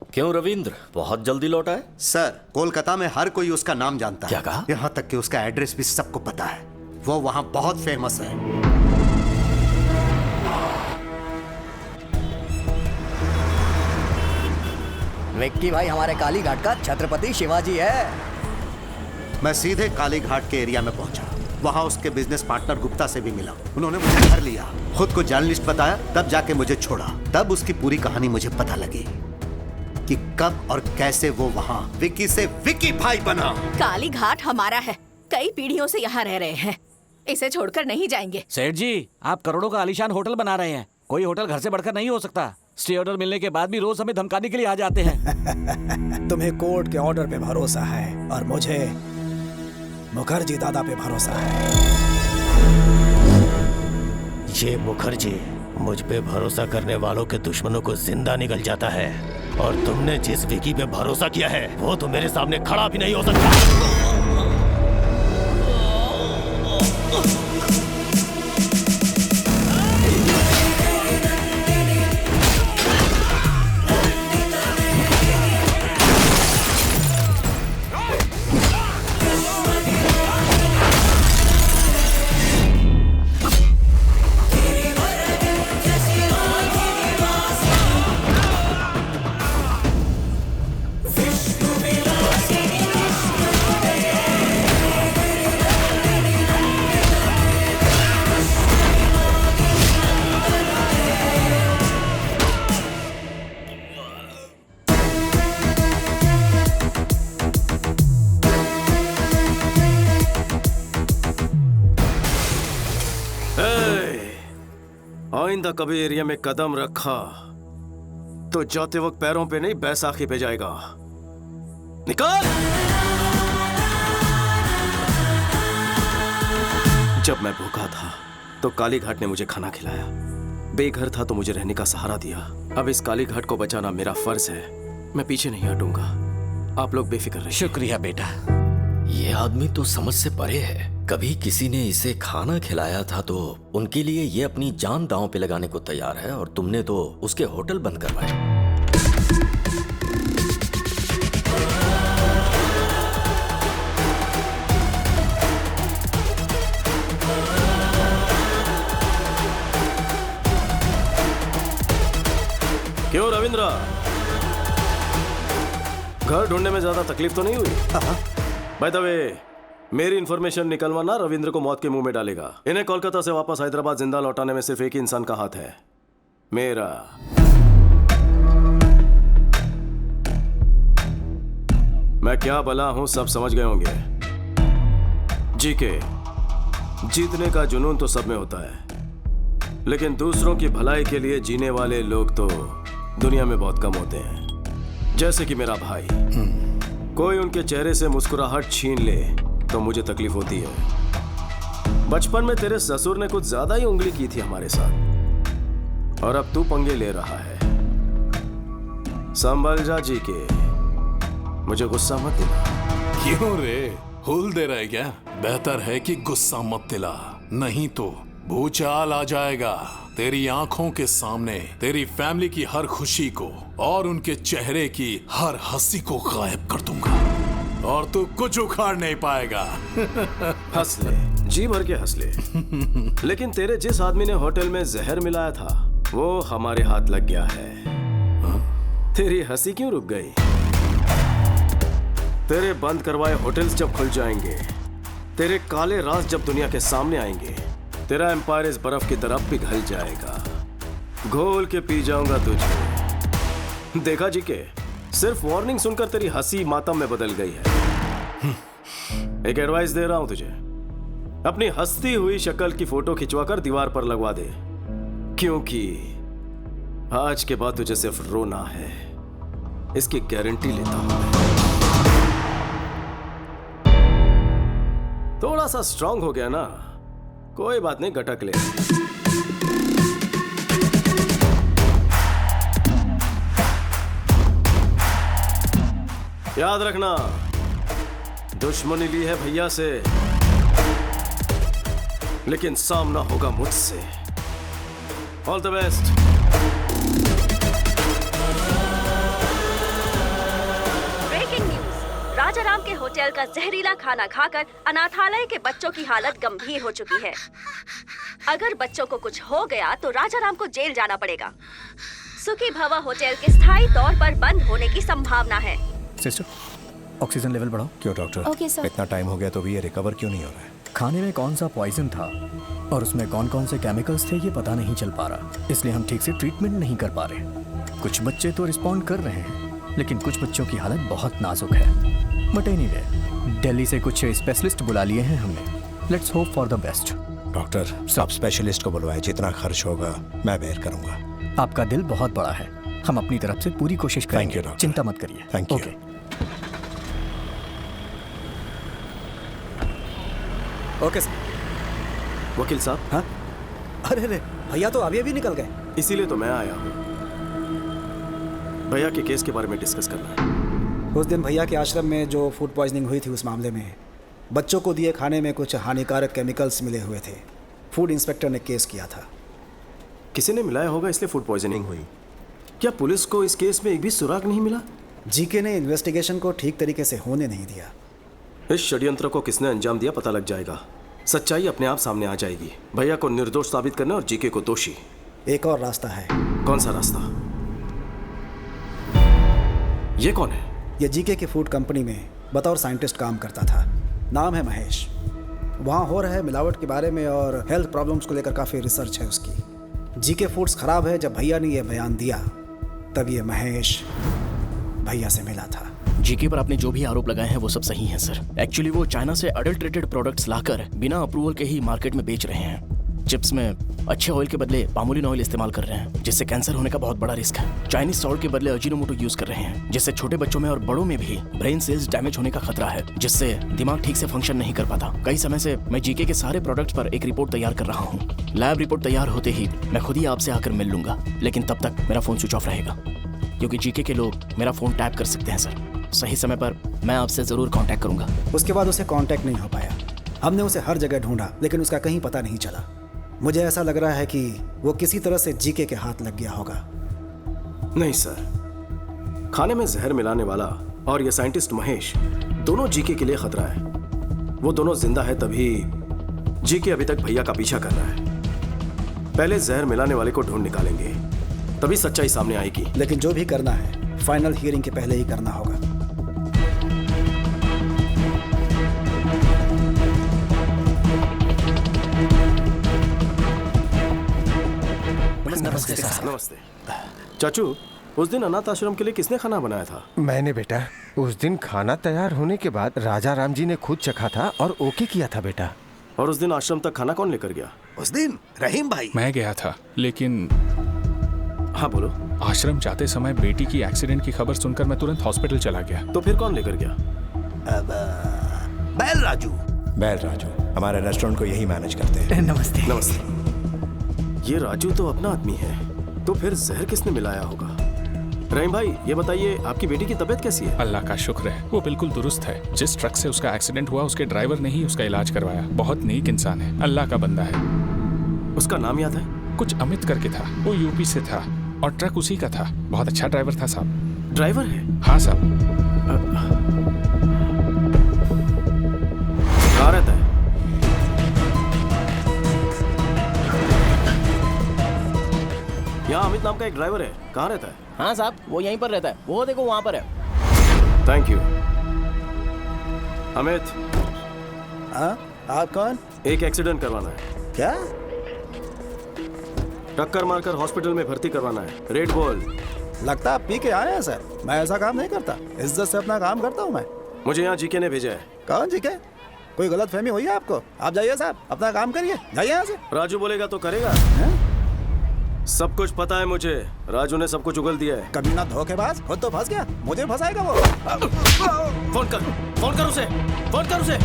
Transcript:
क्यों रविंद्र बहुत जल्दी लौटा है? सर, कोलकाता में हर कोई उसका नाम जानता है। क्या कहा? यहाँ तक कि उसका एड्रेस भी सबको पता है। वो वहाँ बहुत फेमस है। विक्की भाई हमारे काली घाट का छत्रपति शिवाजी है। मैं सीधे काली घाट के एरिया में पहुंचा। वहाँ उसके बिजनेस पार्टनर गुप्ता से भी मिला। उन्होंने मुझे घर लिया, खुद को जर्नलिस्ट बताया, तब जाके मुझे छोड़ा। तब उसकी पूरी कहानी मुझे पता लगी कि कब और कैसे वो वहाँ विक्की से विक्की भाई बना। काली घाट हमारा है, कई पीढ़ियों से यहाँ रह रहे हैं, इसे छोड़कर नहीं जाएंगे। सेठ जी, आप करोड़ों का आलीशान होटल बना रहे हैं, कोई होटल घर से बढ़कर नहीं हो सकता। स्टे ऑर्डर मिलने के बाद भी रोज हमें धमकाने के लिए आ जाते हैं। तुम्हें कोर्ट के ऑर्डर पे भरोसा है और मुझे मुखर्जी दादा पे भरोसा है। ये मुखर्जी मुझ पे भरोसा करने वालों के दुश्मनों को जिंदा निकल जाता है, और तुमने जिस विकी पे भरोसा किया है वो तो मेरे सामने खड़ा भी नहीं हो सकता। आइंदा कभी एरिया में कदम रखा तो जाते वक्त पैरों पे नहीं बैसाखी पे जाएगा। निकाल। जब मैं भूखा था तो काली घाट ने मुझे खाना खिलाया, बेघर था तो मुझे रहने का सहारा दिया। अब इस काली घाट को बचाना मेरा फर्ज है, मैं पीछे नहीं हटूंगा। आप लोग बेफिक्र रहिए। शुक्रिया बेटा। ये आदमी तो समझ से परे है। कभी किसी ने इसे खाना खिलाया था तो उनके लिए ये अपनी जान दांव पे लगाने को तैयार है, और तुमने तो उसके होटल बंद करवाए। क्यों रविंद्र, घर ढूंढने में ज्यादा तकलीफ तो नहीं हुई? बाय द वे, मेरी इंफॉर्मेशन निकलवाना रविंद्र को मौत के मुंह में डालेगा। इन्हें कोलकाता से वापस हैदराबाद जिंदा लौटाने में सिर्फ एक ही इंसान का हाथ है, मेरा। मैं क्या भला हूं सब समझ गए होंगे। जीके जीतने का जुनून तो सब में होता है, लेकिन दूसरों की भलाई के लिए जीने वाले लोग तो दुनिया में बहुत कम होते हैं। जैसे कि मेरा भाई, कोई उनके चेहरे से मुस्कुराहट छीन ले तो मुझे तकलीफ होती है। बचपन में तेरे ससुर ने कुछ ज्यादा ही उंगली की थी हमारे साथ, और अब तू पंगे ले रहा है। संभल जा जी के, मुझे गुस्सा मत दिला। क्यों रे, हुल दे रहा है क्या? बेहतर है कि गुस्सा मत दिला, नहीं तो भूचाल आ जाएगा। तेरी आंखों के सामने तेरी फैमिली की हर खुशी को और उनके चेहरे की हर हंसी को गायब कर दूंगा, और तू कुछ उखाड़ नहीं पाएगा। हंस ले, जी भर के हंस ले। लेकिन तेरे जिस आदमी ने होटल में जहर मिलाया था वो हमारे हाथ लग गया है। तेरी हंसी क्यों रुक गई? तेरे बंद करवाए होटल्स जब खुल जाएंगे, तेरे काले राज जब दुनिया के सामने आएंगे, तेरा एम्पायर इस बर्फ की तरफ पिघल जाएगा। घोल के पी जाऊंगा तुझे। देखा जी के, सिर्फ वार्निंग सुनकर तेरी हंसी मातम में बदल गई है। एक एडवाइस दे रहा हूं तुझे, अपनी हंसती हुई शक्ल की फोटो खिंचवाकर दीवार पर लगवा दे, क्योंकि आज के बाद तुझे सिर्फ रोना है, इसकी गारंटी लेता हूं। थोड़ा सा स्ट्रांग हो गया ना, कोई बात नहीं, गटक ले। याद रखना, दुश्मनी ली है भैया से, लेकिन सामना होगा मुझसे। All the best. राजाराम के होटल का जहरीला खाना खाकर अनाथालय के बच्चों की हालत गंभीर हो चुकी है। अगर बच्चों को कुछ हो गया तो राजाराम को जेल जाना पड़ेगा। सुखी भवा होटल के स्थायी तौर पर बंद होने की संभावना है। सिस्टर, ऑक्सीजन लेवल बढ़ाओ। क्यों डॉक्टर? Okay sir. इतना टाइम हो गया तो भी ये रिकवर क्यों नहीं हो रहा है? खाने में कौन सा पॉइजन था और उसमें कौन कौन से केमिकल्स थे ये पता नहीं चल पा रहा, इसलिए हम ठीक से ट्रीटमेंट नहीं कर पा रहे। कुछ बच्चे तो रिस्पॉन्ड कर रहे हैं, लेकिन कुछ बच्चों की हालत बहुत नाजुक है। बट एनीवे, दिल्ली से कुछ स्पेशलिस्ट बुला लिए हैं हमने। Let's hope for the best. Doctor, सब स्पेशलिस्ट को बुलवाए, जितना खर्च होगा मैं बेयर करूंगा। आपका दिल बहुत बड़ा है, हम अपनी तरफ से पूरी कोशिश करेंगे। Thank you doctor. चिंता मत करिए। Thank you. Okay. Okay sir. वकील साहब। हाँ? अरे रे, भैया तो अभी निकल गए। इसीलिए तो मैं आया हूँ, भैया के केस के बारे में डिस्कस करना है। उस दिन भैया के आश्रम में जो फूड पॉइजनिंग हुई थी, उस मामले में बच्चों को दिए खाने में कुछ हानिकारक केमिकल्स मिले हुए थे। फूड इंस्पेक्टर ने केस किया था। किसी ने मिलाया होगा, इसलिए फूड पॉइजनिंग हुई। क्या पुलिस को इस केस में एक भी सुराग नहीं मिला? जीके ने इन्वेस्टिगेशन को ठीक तरीके से होने नहीं दिया। इस षड्यंत्र को किसने अंजाम दिया पता लग जाएगा। सच्चाई अपने आप सामने आ जाएगी। भैया को निर्दोष साबित करना और जीके को दोषी। एक और रास्ता है। कौन सा रास्ता? ये कौन है? ये जीके की फूड कंपनी में बतौर साइंटिस्ट काम करता था। नाम है महेश। वहाँ हो रहे मिलावट के बारे में और हेल्थ प्रॉब्लम्स को लेकर काफ़ी रिसर्च है उसकी। जीके फूड्स खराब है। जब भैया ने यह बयान दिया तब ये महेश भैया से मिला था। जीके पर आपने जो भी आरोप लगाए हैं वो सब सही हैं सर। एक्चुअली वो चाइना से अडल्ट्रेटेड प्रोडक्ट्स लाकर बिना अप्रूवल के ही मार्केट में बेच रहे हैं। चिप्स में अच्छे ऑयल के बदले पामोलिन ऑयल इस्तेमाल कर रहे हैं, जिससे कैंसर होने का बहुत बड़ा रिस्क है। चाइनीज सॉल्ट के बदले अजीनोमोटो यूज कर रहे हैं, जिससे छोटे बच्चों में और बड़ों में भी ब्रेन सेल्स डैमेज होने का खतरा है, जिससे दिमाग ठीक से फंक्शन नहीं कर पाता। कई समय से मैं जीके के सारे प्रोडक्ट्स पर एक रिपोर्ट तैयार कर रहा हूँ। लैब रिपोर्ट तैयार होते ही मैं खुद ही आपसे आकर मिल लूंगा, लेकिन तब तक मेरा फोन स्विच ऑफ रहेगा, क्योंकि जीके के लोग मेरा फोन टैप कर सकते हैं सर। सही समय पर मैं आपसे जरूर कांटेक्ट करूंगा। उसके बाद उसे कांटेक्ट नहीं हो पाया। हमने उसे हर जगह ढूंढा, लेकिन उसका कहीं पता नहीं चला। मुझे ऐसा लग रहा है कि वो किसी तरह से जीके के हाथ लग गया होगा। नहीं सर, खाने में जहर मिलाने वाला और ये साइंटिस्ट महेश दोनों जीके के लिए खतरा है। वो दोनों जिंदा है तभी जीके अभी तक भैया का पीछा कर रहा है। पहले जहर मिलाने वाले को ढूंढ निकालेंगे, तभी सच्चाई सामने आएगी। लेकिन जो भी करना है फाइनल हियरिंग के पहले ही करना होगा। नमस्ते सर। नमस्ते चाचू, उस दिन अनाथ आश्रम के लिए किसने खाना बनाया था? मैंने बेटा। उस दिन खाना तैयार होने के बाद राजा राम जी ने खुद चखा था और ओके किया था बेटा। और उस दिन आश्रम तक खाना कौन लेकर गया? उस दिन रहीम भाई। मैं गया था, लेकिन हाँ बोलो। आश्रम जाते समय बेटी की एक्सीडेंट की खबर सुनकर मैं तुरंत हॉस्पिटल चला गया। तो फिर कौन लेकर गया? बैल राजू। बैल राजू हमारे रेस्टोरेंट को यही मैनेज करते हैं। नमस्ते। नमस्ते। ये राजू तो अपना आदमी है, तो फिर जहर किसने मिलाया होगा? रहीम भाई, ये बताइए आपकी बेटी की तबीयत कैसी है? अल्लाह का शुक्र है, वो बिल्कुल दुरुस्त है। जिस ट्रक से उसका एक्सीडेंट हुआ उसके ड्राइवर ने ही उसका इलाज करवाया। बहुत नेक इंसान है, अल्लाह का बंदा है। उसका नाम याद है? कुछ अमित करके था। वो यूपी से था और ट्रक उसी का था। बहुत अच्छा ड्राइवर था साहब। ड्राइवर है? हाँ साहब। कहाँ रहता है? यहाँ अमित नाम का एक ड्राइवर है, कहाँ रहता है? हाँ साहब, वो यहीं पर रहता है। वो देखो वहाँ पर है। Thank you. अमित। हाँ, आप कौन? एक एक्सीडेंट करवाना है। क्या? टक्कर मारकर हॉस्पिटल में भर्ती करवाना है। रेड बोल। लगता आप पी के आए हैं सर। मैं ऐसा काम नहीं करता, इज्जत से अपना काम करता हूँ मैं। मुझे यहाँ जीके ने भेजा है। कौन जीके? कोई गलत फहमी हुई है आपको? आप जाइए साहब, अपना काम करिए, जाइए यहाँ से। राजू बोलेगा तो करेगा। सब कुछ पता है मुझे। राजू ने सब कुछ उगल दिया है। कभी ना धोखेबाज, खुद तो फंस गया, मुझे फंसाएगा वो। फोन कर उसे, फोन कर उसे।